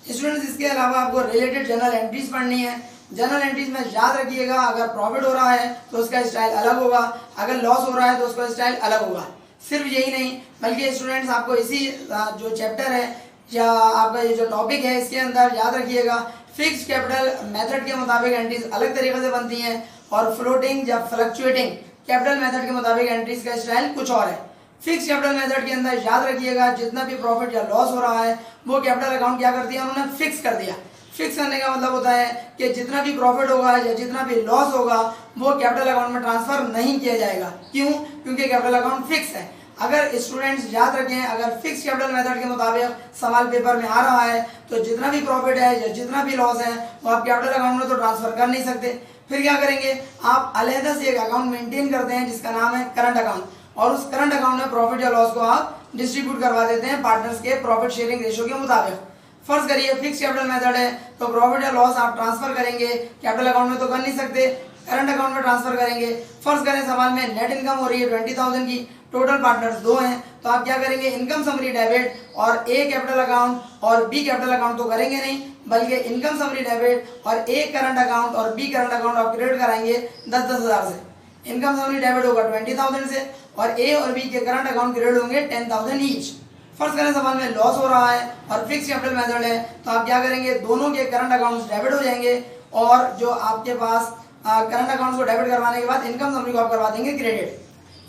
स्टूडेंट्स, इसके अलावा आपको रिलेटेड जर्नल एंट्रीज पढ़नी है। जर्नल एंट्रीज में याद रखिएगा, अगर प्रॉफिट हो रहा है तो उसका स्टाइल अलग होगा, अगर लॉस हो रहा है तो उसका स्टाइल अलग होगा। सिर्फ यही नहीं बल्कि स्टूडेंट्स आपको इसी जो चैप्टर है या आपका ये जो टॉपिक है इसके अंदर याद रखिएगा फिक्स्ड कैपिटल मेथड के मुताबिक एंट्रीज अलग तरीके से बनती हैं और फ्लोटिंग या फ्लक्चुएटिंग कैपिटल मेथड के मुताबिक एंट्रीज का स्टाइल कुछ और है। फिक्स कैपिटल मेथड के अंदर याद रखिएगा जितना भी प्रॉफिट या लॉस हो रहा है वो कैपिटल अकाउंट क्या कर दिया, उन्होंने फिक्स कर दिया। फिक्स करने का मतलब होता है कि जितना भी प्रॉफिट होगा या जितना भी लॉस होगा वो कैपिटल अकाउंट में ट्रांसफर नहीं किया जाएगा। क्यों? क्योंकि कैपिटल अकाउंट फिक्स है। अगर स्टूडेंट्स याद रखें, अगर फिक्स कैपिटल मेथड के मुताबिक सवाल पेपर में आ रहा है तो जितना भी प्रॉफिट है या जितना भी लॉस है वो आप कैपिटल अकाउंट में तो ट्रांसफर कर नहीं सकते। फिर क्या करेंगे, आप अलहदा से एक अकाउंट मेंटेन करते हैं जिसका नाम है करंट अकाउंट, और उस करंट अकाउंट में प्रॉफिट या लॉस को आप डिस्ट्रीब्यूट करवा देते हैं पार्टनर्स के प्रॉफिट शेयरिंग रेशो के मुताबिक। फर्ज करिए फिक्स कैपिटल मेथड है तो प्रॉफिट या लॉस आप ट्रांसफर करेंगे, कैपिटल अकाउंट में तो कर नहीं सकते, करंट अकाउंट में ट्रांसफर करेंगे। फर्ज करें सवाल में नेट इनकम हो रही है 20,000 की, टोटल पार्टनर्स 2 हैं, तो आप क्या करेंगे, इनकम समरी डेबिट और ए कैपिटल अकाउंट और बी कैपिटल अकाउंट तो करेंगे नहीं, बल्कि इनकम समरी डेबिट और ए करंट अकाउंट और बी करंट अकाउंट आप क्रेडिट कराएंगे 10,000 से। इनकम समरी डेबिट होगा 20,000 से और ए और बी के करंट अकाउंट क्रेडिट होंगे 10,000 ईच। फर्स्ट करें सवाल में लॉस हो रहा है और फिक्स कैपिटल मेथड है तो आप क्या करेंगे, दोनों के करंट अकाउंट्स डेबिट हो जाएंगे और जो आपके पास करंट अकाउंट्स को डेबिट करवाने के बाद इनकम समरी को आप करवा देंगे क्रेडिट।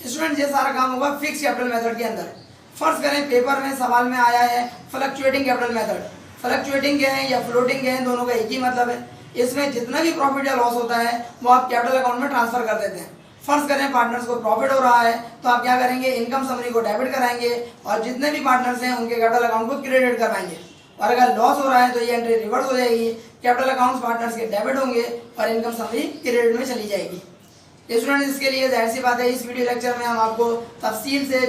स्टूडेंट ये सारा काम होगा फिक्स कैपिटल मेथड के अंदर। फर्स्ट करें पेपर में सवाल में आया है फ्लक्चुएटिंग कैपिटल मेथड। फ्लक्चुएटिंग के हैं या फ्लोटिंग के हैं, दोनों का एक ही मतलब है। इसमें जितना भी प्रॉफिट या लॉस होता है वो आप कैपिटल अकाउंट में ट्रांसफर कर देते हैं। फर्स्ट करें पार्टनर्स को प्रॉफिट हो रहा है तो आप क्या करेंगे, इनकम समरी को डेबिट कराएंगे और जितने भी पार्टनर्स हैं उनके कैपिटल अकाउंट को क्रेडिट करवाएंगे। और अगर लॉस हो रहा है तो ये एंट्री रिवर्स हो जाएगी, कैपिटल अकाउंट्स पार्टनर्स के डेबिट होंगे और इनकम समरी क्रेडिट में चली जाएगी। स्टूडेंट्स इसके लिए जाहिर सी बात है इस वीडियो लेक्चर में हम आपको तफसील से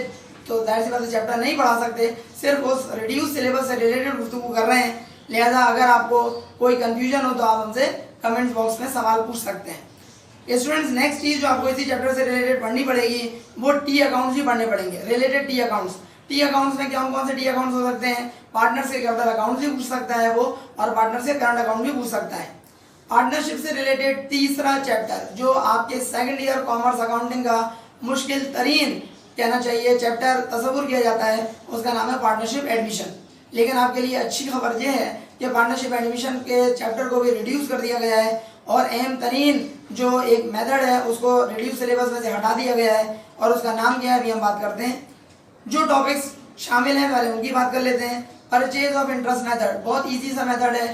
तो जाहिर सी बात है चैप्टर नहीं पढ़ा सकते, सिर्फ उस रिड्यूस सिलेबस से रिलेटेड गुफ्तगू कर रहे हैं। लिहाजा अगर आपको कोई कंफ्यूजन हो तो आप हमसे कमेंट बॉक्स में सवाल पूछ सकते हैं। स्टूडेंट्स नेक्स्ट चीज जो आपको इसी चैप्टर से रिलेटेड पढ़नी पड़ेगी वो टी अकाउंट्स भी पढ़ने पड़ेंगे, related T accounts. T accounts में कौन कौन से टी अकाउंट्स हो सकते हैं, पार्टनर से कैपिटल अकाउंट भी पूछ सकता है वो और पार्टनर से करंट अकाउंट भी पूछ सकता है। पार्टनरशिप से रिलेटेड तीसरा चैप्टर जो आपके सेकंड ईयर कॉमर्स अकाउंटिंग का मुश्किल तरीन कहना चाहिए चैप्टर तस्वुर किया जाता है, उसका नाम है पार्टनरशिप एडमिशन। लेकिन आपके लिए अच्छी खबर यह है कि पार्टनरशिप एडमिशन के चैप्टर को भी रिड्यूस कर दिया गया है और अहम तरीन जो एक मेथड है उसको रिड्यूस सिलेबस में से हटा दिया गया है और उसका नाम क्या है अभी हम बात करते हैं। जो टॉपिक्स शामिल हैं पहले उनकी बात कर लेते हैं। परचेज ऑफ इंटरेस्ट मेथड बहुत इजी सा मेथड है।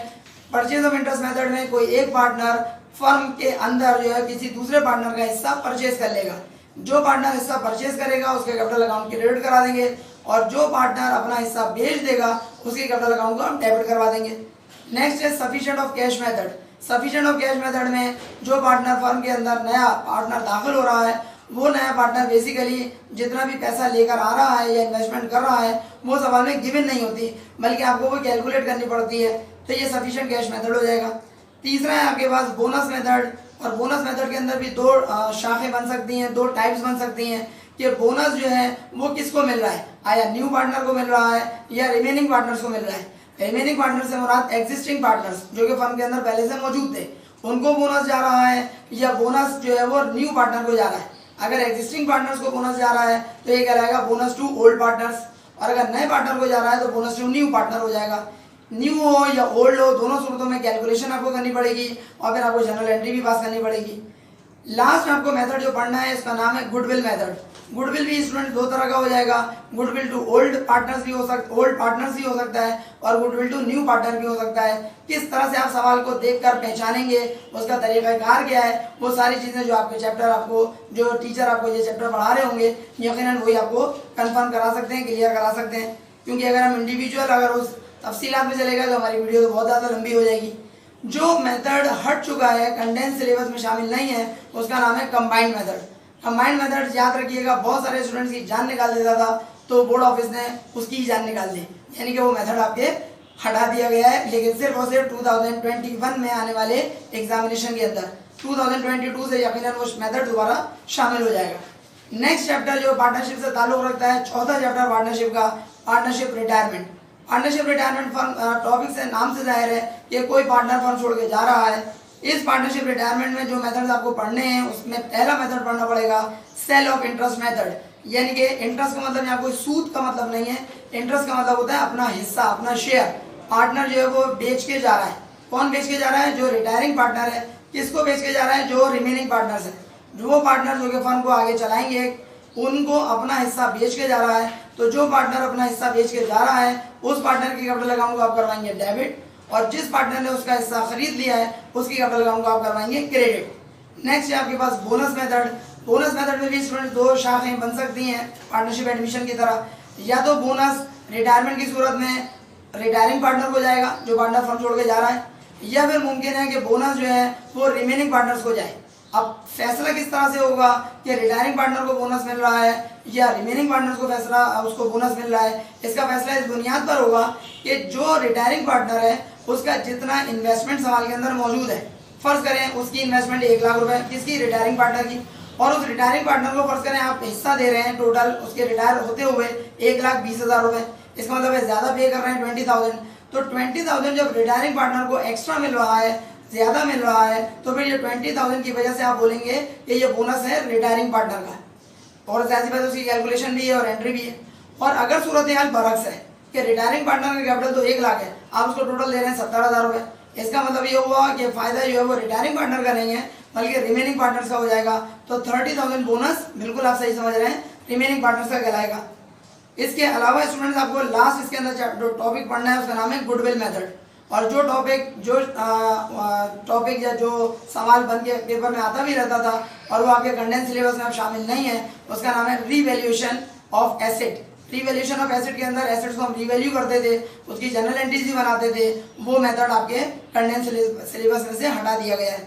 परचेज ऑफ इंटरेस्ट मेथड में कोई एक पार्टनर फर्म के अंदर जो है किसी दूसरे पार्टनर का हिस्सा परचेज कर लेगा। जो पार्टनर हिस्सा परचेज करेगा उसके कैपिटल अकाउंट क्रेडिट करा देंगे और जो पार्टनर अपना हिस्सा बेच देगा उसके कैपिटल अकाउंट को हम डेबिट करवा देंगे। नेक्स्ट है sufficient of cash method. Sufficient of cash method में जो पार्टनर फर्म के अंदर नया पार्टनर दाखिल हो रहा है वो नया पार्टनर बेसिकली जितना भी पैसा लेकर आ रहा है या इन्वेस्टमेंट कर रहा है वो सवाल में गिवन नहीं होती बल्कि आपको वो कैलकुलेट करनी पड़ती है, तो ये सफिशिएंट कैश मेथड हो जाएगा। तीसरा है आपके पास बोनस मेथड और बोनस मेथड के अंदर भी दो शाखें बन सकती हैं, दो टाइप्स बन सकती हैं कि बोनस जो है वो किसको मिल रहा है, आया न्यू पार्टनर को मिल रहा है या रिमेनिंग पार्टनर्स को मिल रहा है। रिमेनिंग पार्टनर से मुराद एग्जिस्टिंग पार्टनर्स जो कि फर्म के अंदर पहले से मौजूद थे उनको बोनस जा रहा है या बोनस जो है वो न्यू पार्टनर को जा रहा है। अगर एग्जिस्टिंग पार्टनर्स को बोनस जा रहा है तो ये कहलाएगा बोनस टू ओल्ड पार्टनर्स और अगर नए पार्टनर को जा रहा है तो बोनस टू न्यू पार्टनर हो जाएगा। न्यू हो या ओल्ड हो दोनों सूरतों में कैलकुलेशन आपको करनी पड़ेगी और फिर आपको जनरल एंट्री भी पास करनी पड़ेगी। लास्ट आपको मेथड जो पढ़ना है इसका नाम है गुडविल मेथड। गुडविल भी स्टूडेंट दो तरह का हो जाएगा, गुडविल टू ओल्ड पार्टनर्स भी हो सकता है और गुडविल टू न्यू पार्टनर भी हो सकता है। किस तरह से आप सवाल को देखकर पहचानेंगे उसका तरीकाकार क्या है वो सारी चीजें जो आपके चैप्टर आपको जो टीचर आपको ये चैप्टर पढ़ा रहे होंगे यकीनन वही आपको कंफर्म करा सकते हैं, क्लियर करा सकते हैं। क्योंकि अगर हम इंडिविजुअल अगर उस तफसीलात में चलेगा तो हमारी वीडियो तो बहुत ज़्यादा लंबी हो जाएगी। जो मेथड हट चुका है कंडेंस सिलेबस में शामिल नहीं है उसका नाम है कंबाइंड मेथड। कंबाइंड मेथड याद रखिएगा बहुत सारे स्टूडेंट्स की जान निकाल देता था तो बोर्ड ऑफिस ने उसकी ही जान निकाल दी, यानी कि वो मेथड आपके हटा दिया गया है, लेकिन सिर्फ और सिर्फ 2021 में आने वाले एग्जामिनेशन के अंदर 2022 से यकीनन वो मेथड दोबारा शामिल हो जाएगा। नेक्स्ट चैप्टर जो पार्टनरशिप से ताल्लुक रखता है, चौथा चैप्टर पार्टनरशिप का, partnership retirement. Partnership retirement firm topic से नाम से जाहिर है कि कोई पार्टनर फर्म छोड़ के जा रहा है। इस पार्टनरशिप रिटायरमेंट में जो मेथड्स आपको पढ़ने हैं उसमें पहला मेथड पढ़ना पड़ेगा सेल ऑफ इंटरेस्ट मेथड, यानी कि इंटरेस्ट का मतलब यहाँ कोई सूद का मतलब नहीं है, इंटरेस्ट का मतलब होता है अपना हिस्सा, अपना शेयर। पार्टनर जो है वो बेच के जा रहा है। कौन बेच के जा रहा है? जो रिटायरिंग पार्टनर है। किसको बेच के जा रहा है? जो रिमेनिंग पार्टनर्स है, जो पार्टनर जो कि फर्म को आगे चलाएंगे उनको अपना हिस्सा बेच के जा रहा है। तो जो पार्टनर अपना हिस्सा बेच के जा रहा है उस पार्टनर की कैपिटल अकाउंट को आप करवाएंगे डेबिट, और जिस पार्टनर ने उसका हिस्सा खरीद लिया है उसकी कैपिटल अकाउंट को आप करवाएंगे क्रेडिट। नेक्स्ट है आपके पास बोनस मेथड। बोनस मेथड में भी स्टूडेंट दो शाखें बन सकती हैं पार्टनरशिप एडमिशन की तरह। या तो बोनस रिटायरमेंट की सूरत में रिटायरिंग पार्टनर को जाएगा जो पार्टनर फर्म छोड़ के जा रहा है, या फिर मुमकिन है कि बोनस जो है वो रिमेनिंग पार्टनर्स को जाए। अब फैसला किस तरह से होगा कि रिटायरिंग पार्टनर को बोनस मिल रहा है या रिमेनिंग पार्टनर्स को फैसला उसको बोनस मिल रहा है, इसका फैसला इस बुनियाद पर होगा कि जो रिटायरिंग पार्टनर है उसका जितना इन्वेस्टमेंट सवाल के अंदर मौजूद है, फर्ज करें उसकी इन्वेस्टमेंट 1 लाख रुपए, किसकी? रिटायरिंग पार्टनर की, और उस रिटायरिंग पार्टनर को फर्ज करें आप हिस्सा दे रहे हैं टोटल उसके रिटायर होते हुए 1,20,000 रुपए, इसका मतलब है ज्यादा पे कर रहे हैं 20,000। तो 20,000 जब रिटायरिंग पार्टनर को एक्स्ट्रा मिल रहा है, ज्यादा मिल रहा है, तो फिर ये 20,000 की वजह से आप बोलेंगे कि ये बोनस है रिटायरिंग पार्टनर का, और जाहिर बात उसकी कैलकुलेशन भी है और एंट्री भी है। और अगर सूरत हाल बरक्स है कि रिटायरिंग पार्टनर का कैपिटल तो 1 लाख है, आप उसको टोटल दे रहे हैं 70,000 रुपए, इसका मतलब ये हुआ कि फायदा जो है वो रिटायरिंग पार्टनर का नहीं है बल्कि रिमेनिंग पार्टनर्स का हो जाएगा। तो 30,000 बोनस, बिल्कुल आप सही समझ रहे हैं, रिमेनिंग पार्टनर्स का कहलाएगा। इसके अलावा स्टूडेंट्स आपको लास्ट इसके अंदर जो टॉपिक पढ़ना है उसका नाम है गुडविल मेथड। और जो टॉपिक या जो सवाल बन के पेपर में आता भी रहता था और वो आपके कंडेंस सिलेबस में अब शामिल नहीं है, उसका नाम है revaluation of asset. Revaluation of asset के अंदर एसेट्स को हम रीवैल्यू करते थे, उसकी जनरल एंट्रीज भी बनाते थे, वो मेथड आपके कंडेंस सिलेबस में से हटा दिया गया है।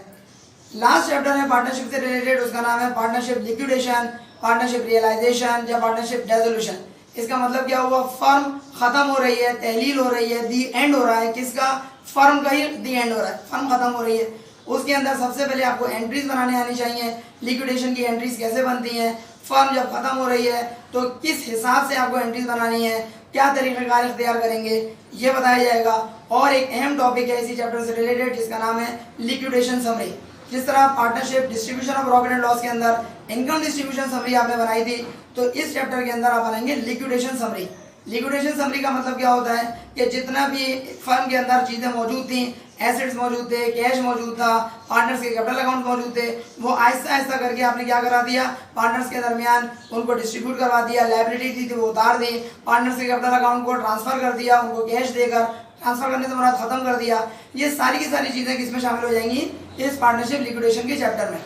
लास्ट चैप्टर है पार्टनरशिप से रिलेटेड, उसका नाम है पार्टनरशिप लिक्विडेशन, पार्टनरशिप रियलाइजेशन या पार्टनरशिप डेसोल्यूशन। इसका मतलब क्या हुआ? फर्म खत्म हो रही है, तहलील हो रही है, दी एंड हो रहा है, किसका? फर्म का ही दी एंड हो रहा है, फर्म खत्म हो रही है। उसके अंदर सबसे पहले आपको एंट्रीज बनाने आनी चाहिए। लिक्विडेशन की एंट्रीज कैसे बनती हैं, फर्म जब खत्म हो रही है तो किस हिसाब से आपको एंट्रीज बनानी है, क्या तरीक़ाकार इख्तियार करेंगे, ये बताया जाएगा। और एक अहम टॉपिक है इसी चैप्टर से रिलेटेड जिसका नाम है लिक्विडेशन समरी। जिस तरह partnership distribution of profit and loss के अंदर इनकम डिस्ट्रीब्यूशन समरी आपने बनाई थी, तो इस चैप्टर के अंदर आप बनाएंगे लिक्विडेशन समरी। लिक्विडेशन समरी का मतलब क्या होता है कि जितना भी फर्म के अंदर चीज़ें मौजूद थी, एसेट्स मौजूद थे, कैश मौजूद था, पार्टनर्स के कैपिटल अकाउंट मौजूद थे, वो आहिस्ता आहिस्ता करके आपने क्या करा दिया, पार्टनर्स के दरमियान उनको डिस्ट्रीब्यूट करवा दिया। लायबिलिटी थी वो उतार दी, पार्टनर्स के कैपिटल अकाउंट को ट्रांसफर कर दिया, उनको कैश देकर ट्रांसफर करने से मुराद खत्म कर दिया। ये सारी की सारी चीज़ें किसमें शामिल हो जाएंगी? इस पार्टनरशिप लिक्विडेशन के चैप्टर में।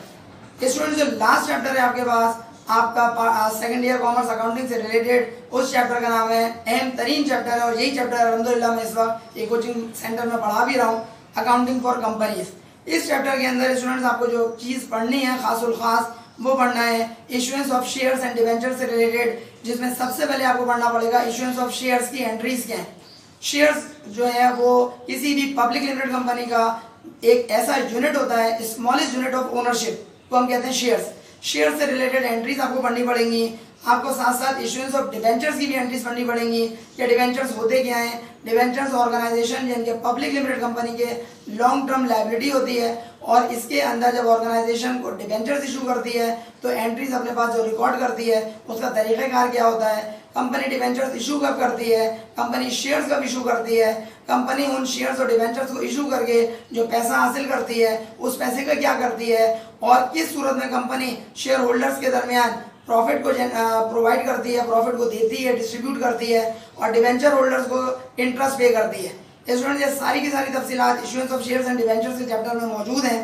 स्टूडेंट जो लास्ट चैप्टर है आपके पास आपका सेकंड ईयर कॉमर्स अकाउंटिंग से रिलेटेड, उस चैप्टर का नाम है अहम तरीन चैप्टर है, और यही चैप्टर अल्हम्दुलिल्लाह मैं इस वक्त एक कोचिंग सेंटर में पढ़ा भी रहा हूँ, अकाउंटिंग फॉर कंपनीज। इस चैप्टर के अंदर स्टूडेंट्स आपको जो चीज़ पढ़नी है खासुल खास वो पढ़ना है issuance of shares and debenture से रिलेटेड, जिसमें सबसे पहले आपको पढ़ना पड़ेगा इशुएंस ऑफ शेयर्स की एंट्रीज क्या है। शेयर्स जो है वो किसी भी पब्लिक लिमिटेड कंपनी का एक ऐसा यूनिट होता है, स्मॉलेस्ट यूनिट ऑफ ओनरशिप को हम कहते हैं शेयर्स। शेयर से रिलेटेड एंट्रीज आपको पढ़नी पड़ेंगी। आपको साथ साथ इशुएंस ऑफ डिवेंचर्स की भी एंट्रीज पढ़नी पड़ेंगी कि डिवेंचर्स होते क्या हैं। डिवेंचर्स ऑर्गेनाइजेशन जिनके पब्लिक लिमिटेड कंपनी के लॉन्ग टर्म लायबिलिटी होती है, और इसके अंदर जब ऑर्गेनाइजेशन को डिवेंचर्स इशू करती है तो एंट्रीज अपने पास जो रिकॉर्ड करती है उसका तरीक़ाकार क्या होता है। कंपनी डिवेंचर्स इशू कब करती है, कंपनी शेयर्स कब इशू करती है, कंपनी उन शेयर्स और डिवेंचर्स को इशू करके जो पैसा हासिल करती है उस पैसे का क्या करती है, और किस सूरत में कंपनी शेयर होल्डर्स के दरमियान प्रॉफिट को प्रोवाइड करती है, प्रॉफिट को देती है, डिस्ट्रीब्यूट करती है, और डिवेंचर होल्डर्स को इंटरेस्ट पे करती है। स्टूडेंट ये सारी की सारी तफसीलात issuance of shares and debentures के चैप्टर में मौजूद हैं।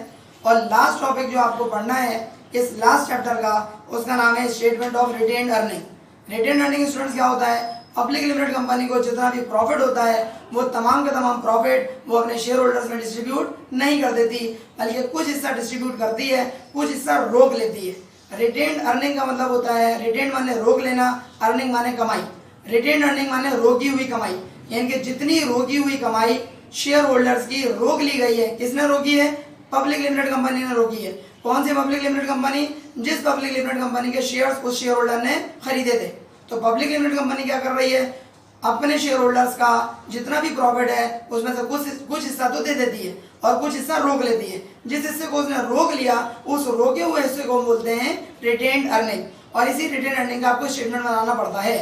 और लास्ट टॉपिक जो आपको पढ़ना है इस लास्ट चैप्टर का, उसका नाम है statement of retained earning. Retained earning students क्या होता है? पब्लिक लिमिटेड कंपनी को जितना भी प्रॉफिट होता है वो तमाम का तमाम प्रॉफिट वो अपने शेयर होल्डर्स में डिस्ट्रीब्यूट नहीं कर देती, बल्कि कुछ हिस्सा डिस्ट्रीब्यूट करती है, कुछ हिस्सा रोक लेती है। रिटेन्ड अर्निंग का मतलब होता है, रिटेन्ड माने रोक लेना, अर्निंग माने कमाई। रिटेन्ड अर्निंग माने रोकी हुई कमाई। यानी कि जितनी रोकी हुई कमाई शेयर होल्डर्स की रोक ली गई है। किसने रोकी है? पब्लिक लिमिटेड कंपनी ने रोकी है। कौन सी पब्लिक लिमिटेड कंपनी? जिस पब्लिक लिमिटेड कंपनी के शेयर्स उस शेयर होल्डर ने खरीदे थे। तो पब्लिक लिमिटेड कंपनी क्या कर रही है? अपने शेयर होल्डर्स का जितना भी प्रॉफिट है उसमें से कुछ हिस्सा तो दे देती है और कुछ हिस्सा रोक लेती है। जिस हिस्से को उसने रोक लिया उस रोके हुए हिस्से को बोलते हैं रिटेन्ड अर्निंग, और इसी रिटेन्ड अर्निंग का आपको स्टेटमेंट बनाना पड़ता है।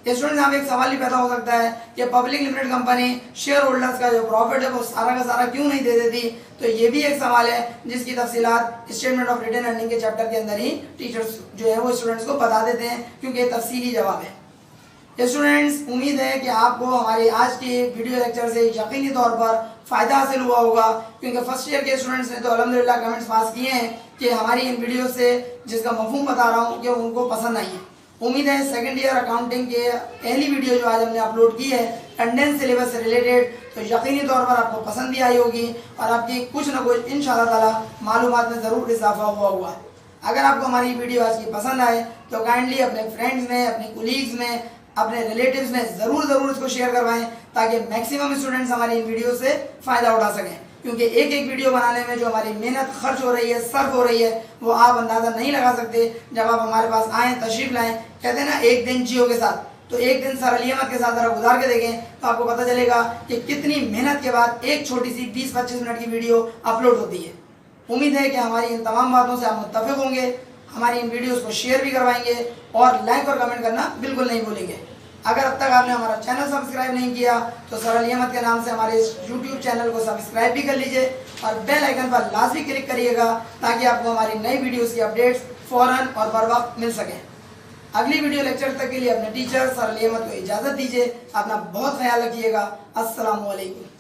स्टूडेंट यहाँ पे एक सवाल ही पैदा हो सकता है कि public limited company share holders का जो प्रॉफिट है वो सारा का सारा क्यों नहीं दे देती? तो ये भी एक सवाल है जिसकी तफसीलात स्टेटमेंट ऑफ रिटेन अर्निंग के चैप्टर के अंदर ही टीचर्स जो है वो स्टूडेंट्स को बता देते हैं, क्योंकि ये तफसीली जवाब है। स्टूडेंट्स, उम्मीद है कि आपको हमारी आज की वीडियो लेक्चर से यकीनी तौर पर फ़ायदा हासिल हुआ होगा, क्योंकि फर्स्ट ईयर के स्टूडेंट्स ने तो अल्हम्दुलिल्लाह कमेंट्स पास किए हैं कि हमारी इन वीडियो से जिसका मफहूम बता रहा हूँ कि उनको पसंद आई है। उम्मीद है सेकंड ईयर अकाउंटिंग के पहली वीडियो जो आज हमने अपलोड की है कंडेंस सिलेबस से रिलेटेड, तो यकीनी तौर पर आपको पसंद भी आई होगी और आपकी कुछ ना कुछ इंशाअल्लाह ताला मालूमात में ज़रूर इजाफा हुआ है। अगर आपको हमारी वीडियो आज की पसंद आए तो काइंडली अपने फ्रेंड्स में, अपने कोलीग्स में, अपने रिलेटिव्स में ज़रूर इसको शेयर करवाएं ताकि मैक्सिमम स्टूडेंट्स हमारी इन वीडियो से फ़ायदा उठा सकें। क्योंकि एक एक वीडियो बनाने में जो हमारी मेहनत खर्च हो रही है, सर्फ हो रही है, वो आप अंदाज़ा नहीं लगा सकते। जब आप हमारे पास आएँ, तशरीफ लाएँ, कहते हैं ना एक दिन जियो के साथ, तो एक दिन सर अली अहमद के साथ ज़रा गुजार के देखें तो आपको पता चलेगा कि कितनी मेहनत के बाद एक छोटी सी 20-25 मिनट की वीडियो अपलोड होती है। उम्मीद है कि हमारी इन तमाम बातों से आप मुत्तफ़िक़ होंगे, हमारी इन वीडियोज़ को शेयर भी करवाएंगे और लाइक और कमेंट करना बिल्कुल नहीं भूलेंगे। अगर अब तक आपने हमारा चैनल सब्सक्राइब नहीं किया तो सर अली अहमद के नाम से हमारे इस यूट्यूब चैनल को सब्सक्राइब भी कर लीजिए और बेल आइकन पर लाजमी क्लिक करिएगा ताकि आपको हमारी नई वीडियोस की अपडेट्स फ़ौरन और बर वक्त मिल सकें। अगली वीडियो लेक्चर तक के लिए अपने टीचर सर अली अहमद को इजाज़त दीजिए। अपना बहुत ख्याल रखिएगा। अस्सलामु अलैकुम।